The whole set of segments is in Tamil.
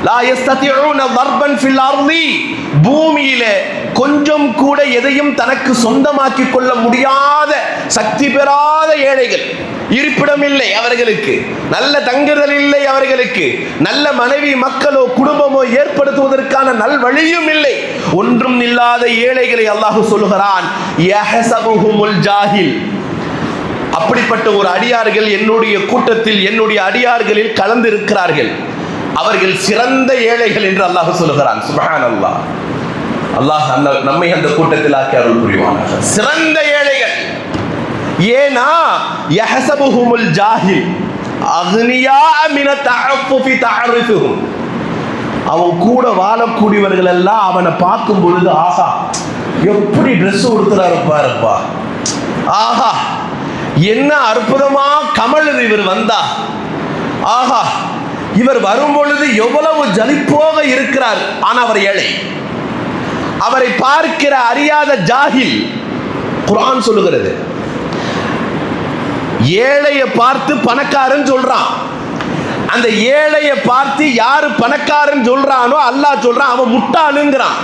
லா யஸ்ததிஊன தர்பன் ஃபில் அர்தி, பூமியிலே கொஞ்சம் கூட எதையும் தனக்கு சொந்தமாக்கி கொள்ள முடியாத சக்தி பெறாத ஏழைகள். இருப்பிடம் இல்லை அவர்களுக்கு, நல்ல தங்குதல் இல்லை அவர்களுக்கு, நல்ல மனைவி மக்களோ குடும்பமோ ஏற்படுத்துவதற்கான நல் வழியும் இல்லை, ஒன்றும் இல்லாத ஏழைகளை அல்லாஹ் சொல்லுகிறான் யஹஸபுஹுமுல் ஜாஹில். அப்படிப்பட்ட ஒரு அடியார்கள் என்னுடைய கூட்டத்தில், என்னுடைய அடியார்களில் கலந்து இருக்கிறார்கள், அவர்கள் சிறந்த ஏழைகள் என்று அல்லாஹ் சொல்லுகிறான். சுப்ஹானல்லாஹ். அல்லாஹ் நம்மை அந்த கூட்டத்தில் ஆக்கி அருள் புரிவானாக. சிறந்த ஏழைகள். ஏனா யஹஸபுஹுமுல் ஜாஹில் அக்னியா மின தஅஃஃபுஃபி தஅரிஃபுஹும். அவன் கூட வாழக்கூடியவர்கள் எல்லாம் அவனை பார்க்கும் பொழுது, ஆஹா எப்படி ட்ரெஸ் உடுத்துறாரு பாருப்பா, ஆஹா என்ன அற்புதமா கமலுது இவர் வந்தா, ஆஹா இவர் வரும் பொழுது எவ்வளவு ஜலிப்போக இருக்கிறார். ஆனா அவர் ஏழை. அவரை பார்க்கிற அறியாத ஜாஹில். குர்ஆன் சொல்லுகிறது, ஏழையை பார்த்து பணக்காரன் சொல்றான். அந்த ஏழையை பார்த்து யாரு பணக்காரன் சொல்றானோ அல்லாஹ் சொல்றான் அவன் முட்டாளுங்கிறான்.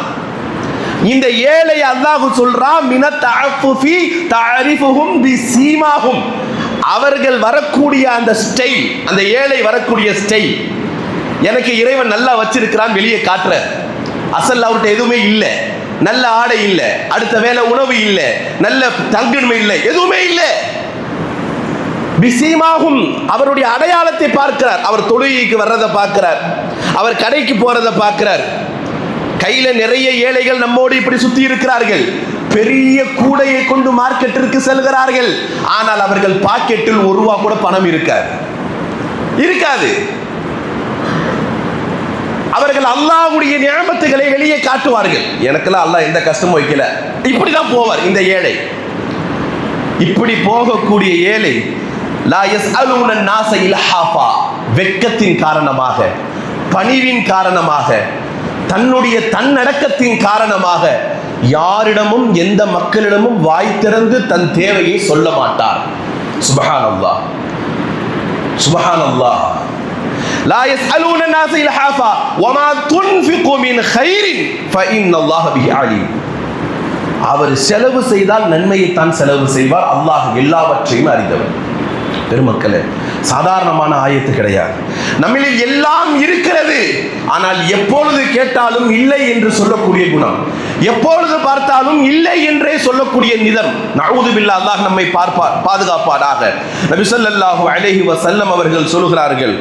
இந்த ஏழை அல்லாஹ் சொல்றான் மின தஅஃபுஃபி தஅரிஃபுஹும் பிஸீமாஹும். அவர்கள் வரக்கூடிய அந்த ஸ்டைல், அந்த ஏழை வரக்கூடிய ஸ்டைல், எனக்கு இறைவன் நல்லா வச்சிருக்கிறான் வெளியே காட்டுற, அசல் அவர்கிட்ட எதுவுமே இல்லை, நல்ல ஆடை இல்லை, அடுத்த வேலை உணவு இல்லை, நல்ல தங்குமை இல்லை, எதுவுமே இல்லை. பிஸீமாஹும், அவருடைய அடையாளத்தை பார்க்கிறார். அவர் தொழுகைக்கு வர்றதை பார்க்கிறார், அவர் கடைக்கு போறதை பார்க்கிறார். கையில நிறைய ஏழைகள் நம்மோடு இப்படி சுத்தி இருக்கிறார்கள். பெரிய கூடையை கொண்டு மார்க்கெட்டிற்கு செல்கிறார்கள். ஆனால் அவர்கள் பாக்கெட்டில் ஒரு ரூபா கூட பணம் இருக்காது. அவர்கள் அல்லாஹ்வுடைய நியமத்துகளை வெளியே காட்டுவார்கள். எனக்கெல்லாம் அல்லாஹ் எந்த கஷ்டமும் வைக்கல, இப்படிதான் போவார் இந்த ஏழை. இப்படி போகக்கூடிய ஏழை லா யஸ்அலூன நாஸ இல்ஹாஃபா, வெட்கத்தின் காரணமாக, பணிவின் காரணமாக, தன்னுடைய தன்னடக்கத்தின் காரணமாக யாரிடமும் எந்த மக்களிடமும் வாய் திறந்து தன் தேவையை சொல்ல மாட்டார். சுப்ஹானல்லாஹ், சுப்ஹானல்லாஹ். லா யஸ்அலூன நாஸ இல்ஹாஃபா வமா துன்ஃபிகு மின் கைரின் ஃபஇன்னல்லாஹ பிஹி அலீம். அவர் செலவு செய்தால் நன்மையை தான் செலவு செய்வார். அல்லாஹ் எல்லாவற்றையும் அறிந்தவர். பெருமக்களே, சாதாரணமான ஆயத்து கிடையாது. நம்மில் எல்லாம் இருக்கிறது, ஆனால் எப்பொழுது கேட்டாலும் இல்லை என்று சொல்லக்கூடிய குணம், எப்பொழுது பார்த்தாலும் இல்லை என்றே சொல்லக்கூடிய நிதம். நஊது பில்லாஹ், அல்லாஹ் நம்மை பாதுகாப்பானாக. நபி ஸல்லல்லாஹு அலைஹி வஸல்லம் அவர்கள் சொல்கிறார்கள்,